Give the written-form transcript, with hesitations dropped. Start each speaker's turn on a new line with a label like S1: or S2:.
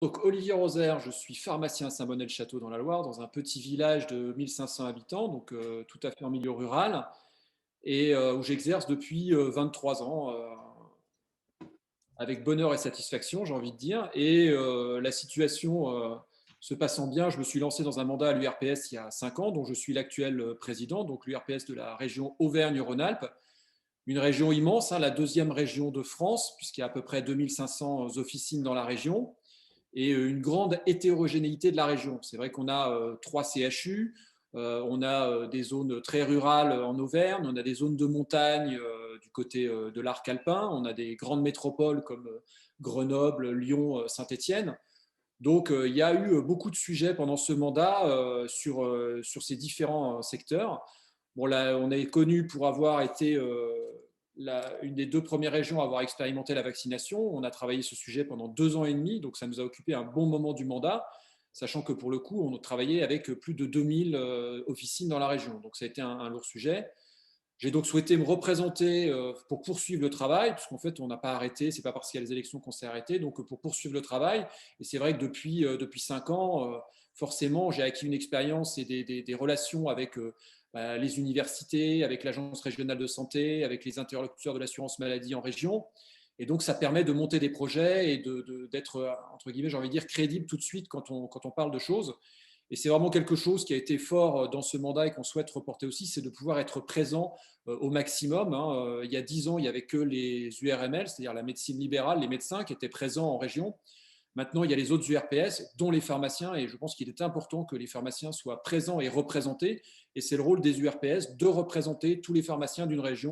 S1: Donc, Olivier Rosaire, je suis pharmacien à Saint-Bonnet-le-Château dans la Loire, dans un petit village de 1500 habitants, donc tout à fait en milieu rural, et où j'exerce depuis 23 ans, avec bonheur et satisfaction, j'ai envie de dire. Et la situation se passant bien, je me suis lancé dans un mandat à l'URPS il y a 5 ans, dont je suis l'actuel président, donc l'URPS de la région Auvergne-Rhône-Alpes, une région immense, hein, la deuxième région de France, puisqu'il y a à peu près 2500 officines dans la région et une grande hétérogénéité de la région. C'est vrai qu'on a 3 CHU, on a des zones très rurales en Auvergne, on a des zones de montagne du côté de l'arc alpin, on a des grandes métropoles comme Grenoble, Lyon, Saint-Étienne. Donc il y a eu beaucoup de sujets pendant ce mandat sur ces différents secteurs. Bon, là, on est connu pour avoir été une des 2 premières régions à avoir expérimenté la vaccination. On a travaillé ce sujet pendant 2 ans et demi, donc ça nous a occupé un bon moment du mandat, sachant que pour le coup, on a travaillé avec plus de 2000 officines dans la région. Donc ça a été un lourd sujet. J'ai donc souhaité me représenter pour poursuivre le travail, puisqu'en fait, on n'a pas arrêté, c'est pas parce qu'il y a les élections qu'on s'est arrêté, donc pour poursuivre le travail. Et c'est vrai que depuis 5 ans, forcément, j'ai acquis une expérience et des relations avec les universités, avec l'Agence régionale de santé, avec les interlocuteurs de l'assurance maladie en région. Et donc, ça permet de monter des projets et d'être, entre guillemets, j'ai envie de dire, crédible tout de suite quand on parle de choses. Et c'est vraiment quelque chose qui a été fort dans ce mandat et qu'on souhaite reporter aussi, c'est de pouvoir être présent au maximum. Hein. Il y a 10 ans, il n'y avait que les URML, c'est-à-dire la médecine libérale, les médecins qui étaient présents en région. Maintenant, il y a les autres URPS, dont les pharmaciens, et je pense qu'il est important que les pharmaciens soient présents et représentés. Et c'est le rôle des URPS de représenter tous les pharmaciens d'une région